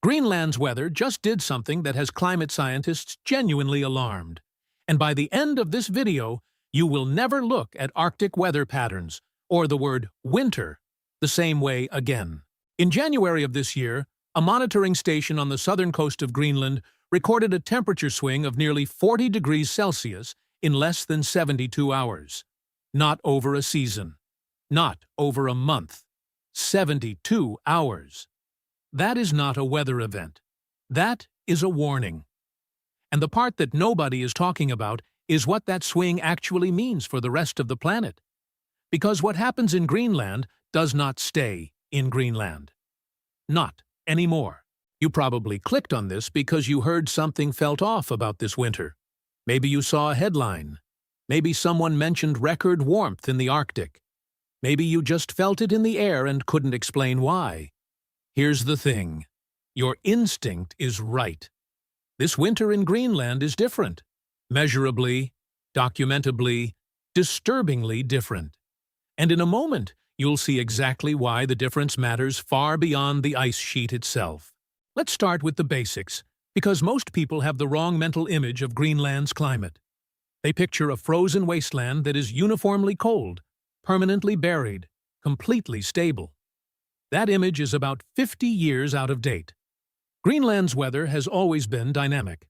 Greenland's weather just did something that has climate scientists genuinely alarmed. And by the end of this video, you will never look at Arctic weather patterns, or the word winter, the same way again. In January of this year, a monitoring station on the southern coast of Greenland recorded a temperature swing of nearly 40 degrees Celsius in less than 72 hours. Not over a season. Not over a month. 72 hours. That is not a weather event. That is a warning. And the part that nobody is talking about is what that swing actually means for the rest of the planet. Because what happens in Greenland does not stay in Greenland. Not anymore. You probably clicked on this because you heard something felt off about this winter. Maybe you saw a headline. Maybe someone mentioned record warmth in the Arctic. Maybe you just felt it in the air and couldn't explain why. Here's the thing. Your instinct is right. This winter in Greenland is different. Measurably, documentably, disturbingly different. And in a moment, you'll see exactly why the difference matters far beyond the ice sheet itself. Let's start with the basics, because most people have the wrong mental image of Greenland's climate. They picture a frozen wasteland that is uniformly cold, permanently buried, completely stable. That image is about 50 years out of date. Greenland's weather has always been dynamic.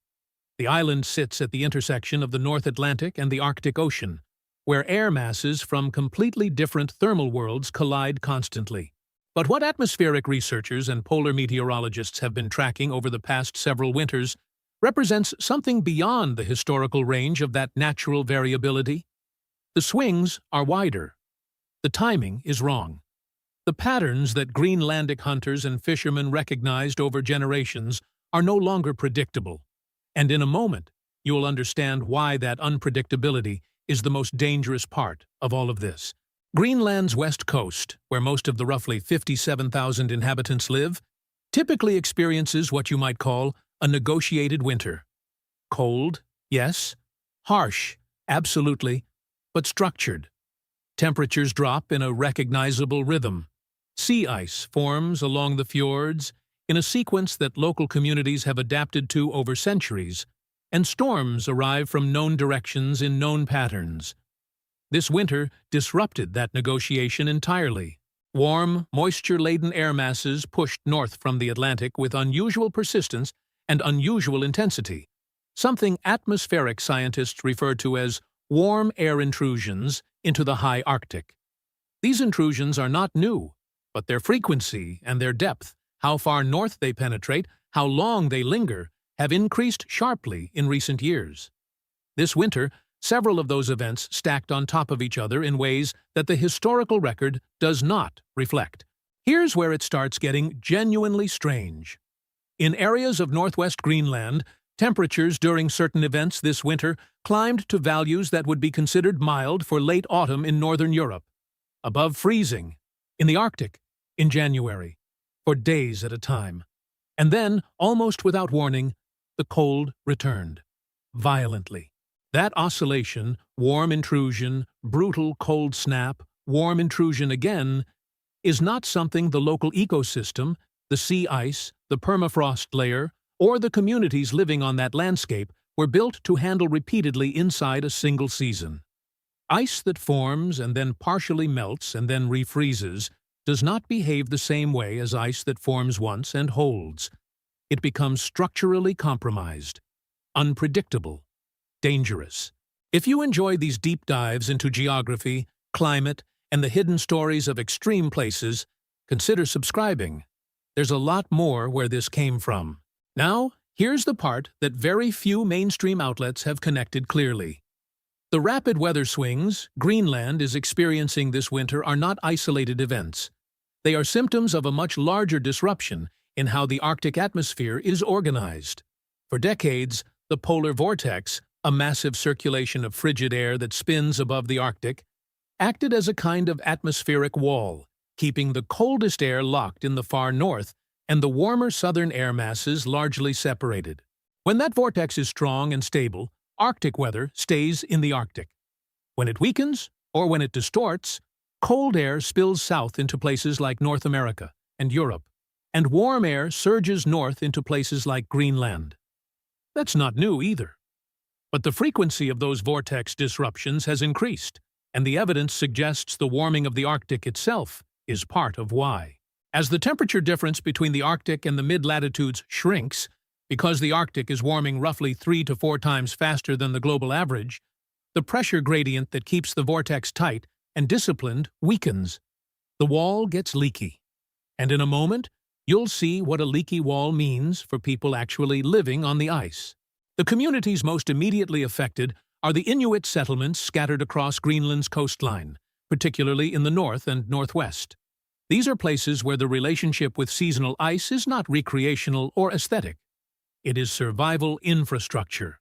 The island sits at the intersection of the North Atlantic and the Arctic Ocean, where air masses from completely different thermal worlds collide constantly. But what atmospheric researchers and polar meteorologists have been tracking over the past several winters represents something beyond the historical range of that natural variability. The swings are wider. The timing is wrong. The patterns that Greenlandic hunters and fishermen recognized over generations are no longer predictable. And in a moment, you will understand why that unpredictability is the most dangerous part of all of this. Greenland's west coast, where most of the roughly 57,000 inhabitants live, typically experiences what you might call a negotiated winter. Cold, yes. Harsh, absolutely, but structured. Temperatures drop in a recognizable rhythm. Sea ice forms along the fjords in a sequence that local communities have adapted to over centuries, and storms arrive from known directions in known patterns. This winter disrupted that negotiation entirely. Warm, moisture-laden air masses pushed north from the Atlantic with unusual persistence and unusual intensity, something atmospheric scientists refer to as warm air intrusions into the high Arctic. These intrusions are not new, but their frequency and their depth, how far north they penetrate, how long they linger, have increased sharply in recent years. This winter, several of those events stacked on top of each other in ways that the historical record does not reflect. Here's where it starts getting genuinely strange. In areas of northwest Greenland, temperatures during certain events this winter climbed to values that would be considered mild for late autumn in northern Europe, above freezing, in the Arctic, in January, for days at a time. And then, almost without warning, the cold returned, violently. That oscillation, warm intrusion, brutal cold snap, warm intrusion again, is not something the local ecosystem, the sea ice, the permafrost layer, or the communities living on that landscape were built to handle repeatedly inside a single season. Ice that forms and then partially melts and then refreezes does not behave the same way as ice that forms once and holds. It becomes structurally compromised, unpredictable, dangerous. If you enjoy these deep dives into geography, climate, and the hidden stories of extreme places, consider subscribing. There's a lot more where this came from. Now, here's the part that very few mainstream outlets have connected clearly. The rapid weather swings Greenland is experiencing this winter are not isolated events. They are symptoms of a much larger disruption in how the Arctic atmosphere is organized. For decades, the polar vortex, a massive circulation of frigid air that spins above the Arctic, acted as a kind of atmospheric wall, keeping the coldest air locked in the far north and the warmer southern air masses largely separated. When that vortex is strong and stable, Arctic weather stays in the Arctic. When it weakens, or when it distorts, cold air spills south into places like North America and Europe, and warm air surges north into places like Greenland. That's not new either. But the frequency of those vortex disruptions has increased, and the evidence suggests the warming of the Arctic itself is part of why. As the temperature difference between the Arctic and the mid-latitudes shrinks, because the Arctic is warming roughly 3 to 4 times faster than the global average, the pressure gradient that keeps the vortex tight and disciplined weakens. The wall gets leaky. And in a moment, you'll see what a leaky wall means for people actually living on the ice. The communities most immediately affected are the Inuit settlements scattered across Greenland's coastline, particularly in the north and northwest. These are places where the relationship with seasonal ice is not recreational or aesthetic. It is survival infrastructure.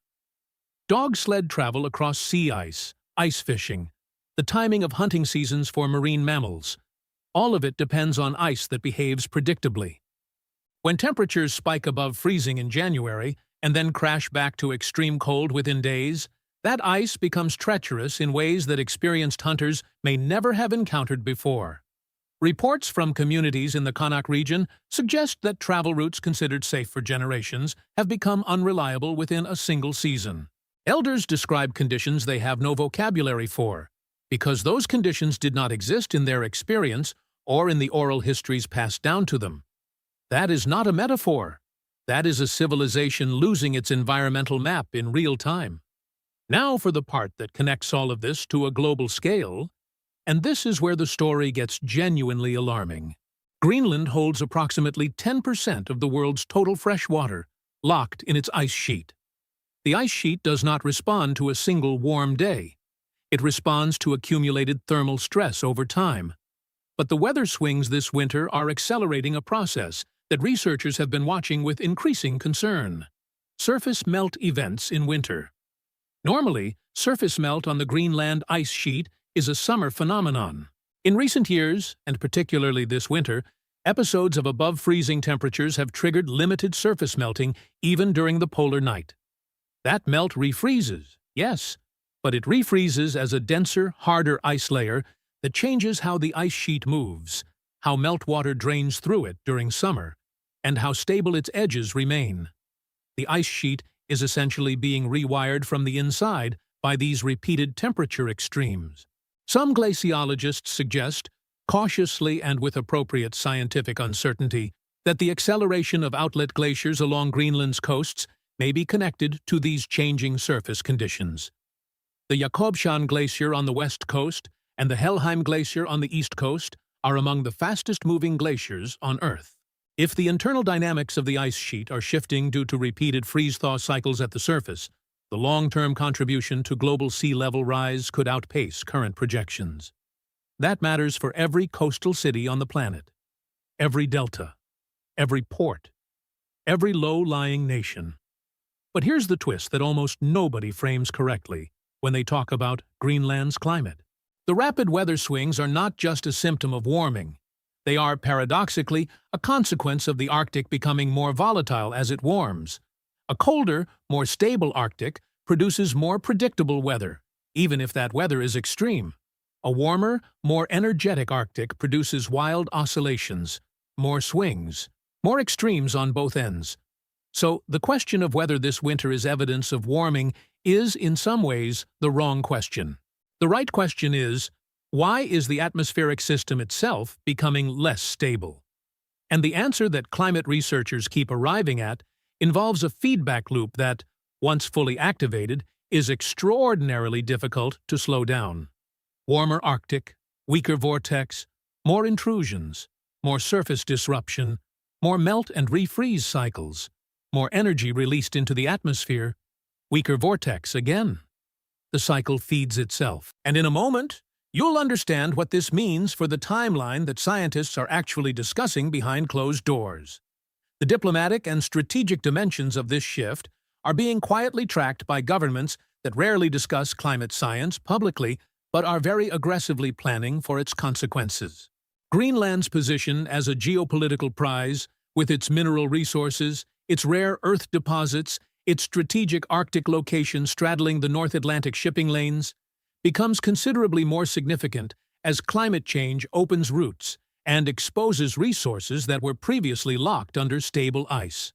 Dog sled travel across sea ice fishing, the timing of hunting seasons for marine mammals. All of it depends on ice that behaves predictably. When temperatures spike above freezing in January and then crash back to extreme cold within days, that ice becomes treacherous in ways that experienced hunters may never have encountered before. Reports from communities in the Connaught region suggest that travel routes considered safe for generations have become unreliable within a single season. Elders describe conditions they have no vocabulary for, because those conditions did not exist in their experience or in the oral histories passed down to them. That is not a metaphor. That is a civilization losing its environmental map in real time. Now for the part that connects all of this to a global scale. And this is where the story gets genuinely alarming. Greenland holds approximately 10% of the world's total fresh water, locked in its ice sheet. The ice sheet does not respond to a single warm day. It responds to accumulated thermal stress over time. But the weather swings this winter are accelerating a process that researchers have been watching with increasing concern. Surface melt events in winter. Normally, surface melt on the Greenland ice sheet is a summer phenomenon. In recent years, and particularly this winter, episodes of above-freezing temperatures have triggered limited surface melting even during the polar night. That melt refreezes, yes, but it refreezes as a denser, harder ice layer that changes how the ice sheet moves, how meltwater drains through it during summer, and how stable its edges remain. The ice sheet is essentially being rewired from the inside by these repeated temperature extremes. Some glaciologists suggest, cautiously and with appropriate scientific uncertainty, that the acceleration of outlet glaciers along Greenland's coasts may be connected to these changing surface conditions. The Jakobshavn Glacier on the west coast and the Helheim Glacier on the east coast are among the fastest-moving glaciers on Earth. If the internal dynamics of the ice sheet are shifting due to repeated freeze-thaw cycles at the surface, the long-term contribution to global sea level rise could outpace current projections. That matters for every coastal city on the planet, every delta, every port, every low-lying nation. But here's the twist that almost nobody frames correctly when they talk about Greenland's climate. The rapid weather swings are not just a symptom of warming. They are, paradoxically, a consequence of the Arctic becoming more volatile as it warms. A colder, more stable Arctic produces more predictable weather, even if that weather is extreme. A warmer, more energetic Arctic produces wild oscillations, more swings, more extremes on both ends. So, the question of whether this winter is evidence of warming is, in some ways, the wrong question. The right question is, why is the atmospheric system itself becoming less stable? And the answer that climate researchers keep arriving at involves a feedback loop that, once fully activated, is extraordinarily difficult to slow down. Warmer Arctic, weaker vortex, more intrusions, more surface disruption, more melt and refreeze cycles, more energy released into the atmosphere, weaker vortex again. The cycle feeds itself. And in a moment, you'll understand what this means for the timeline that scientists are actually discussing behind closed doors. The diplomatic and strategic dimensions of this shift are being quietly tracked by governments that rarely discuss climate science publicly but are very aggressively planning for its consequences. Greenland's position as a geopolitical prize, with its mineral resources, its rare earth deposits, its strategic Arctic location straddling the North Atlantic shipping lanes, becomes considerably more significant as climate change opens routes and exposes resources that were previously locked under stable ice.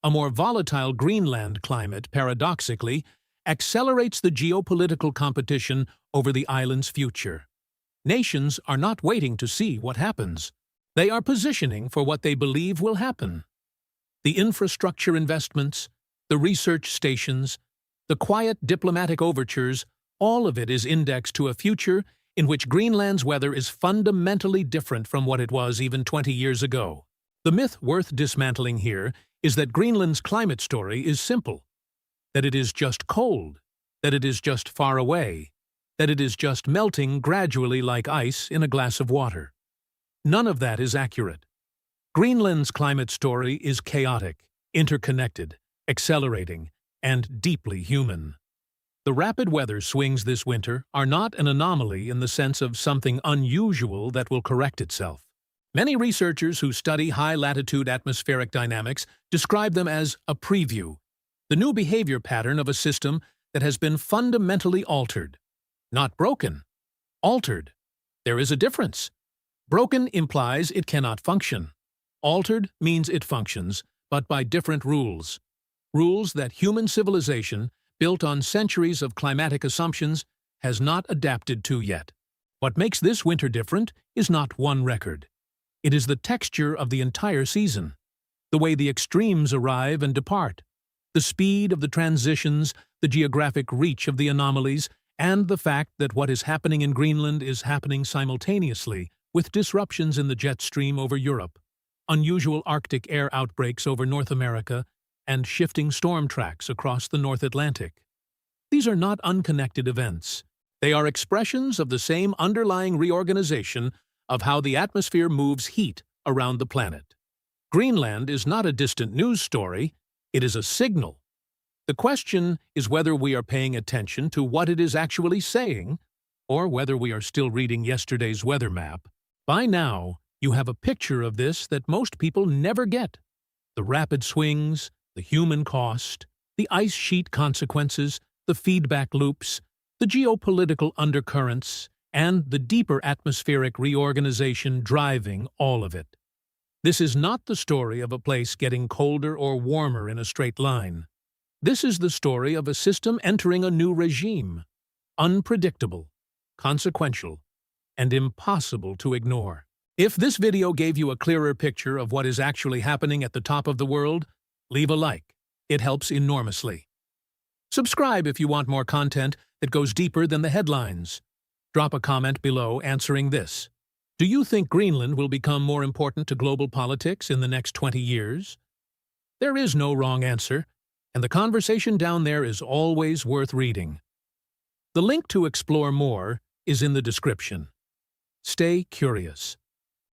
A more volatile Greenland climate, paradoxically, accelerates the geopolitical competition over the island's future. Nations are not waiting to see what happens. They are positioning for what they believe will happen. The infrastructure investments, the research stations, the quiet diplomatic overtures, all of it is indexed to a future in which Greenland's weather is fundamentally different from what it was even 20 years ago. The myth worth dismantling here is that Greenland's climate story is simple, that it is just cold, that it is just far away, that it is just melting gradually like ice in a glass of water. None of that is accurate. Greenland's climate story is chaotic, interconnected, accelerating, and deeply human. The rapid weather swings this winter are not an anomaly in the sense of something unusual that will correct itself. Many researchers who study high-latitude atmospheric dynamics describe them as a preview, the new behavior pattern of a system that has been fundamentally altered. Not broken, altered. There is a difference. Broken implies it cannot function. Altered means it functions, but by different rules. Rules that human civilization, built on centuries of climatic assumptions, has not adapted to yet. What makes this winter different is not one record. It is the texture of the entire season, the way the extremes arrive and depart, the speed of the transitions, the geographic reach of the anomalies, and the fact that what is happening in Greenland is happening simultaneously with disruptions in the jet stream over Europe, unusual Arctic air outbreaks over North America, and shifting storm tracks across the North Atlantic. These are not unconnected events. They are expressions of the same underlying reorganization of how the atmosphere moves heat around the planet. Greenland is not a distant news story, it is a signal. The question is whether we are paying attention to what it is actually saying, or whether we are still reading yesterday's weather map. By now, you have a picture of this that most people never get. The rapid swings, the human cost, the ice sheet consequences, the feedback loops, the geopolitical undercurrents, and the deeper atmospheric reorganization driving all of it. This is not the story of a place getting colder or warmer in a straight line. This is the story of a system entering a new regime, unpredictable, consequential, and impossible to ignore. If this video gave you a clearer picture of what is actually happening at the top of the world, leave a like. It helps enormously. Subscribe if you want more content that goes deeper than the headlines. Drop a comment below answering this. Do you think Greenland will become more important to global politics in the next 20 years? There is no wrong answer, and the conversation down there is always worth reading. The link to explore more is in the description. Stay curious.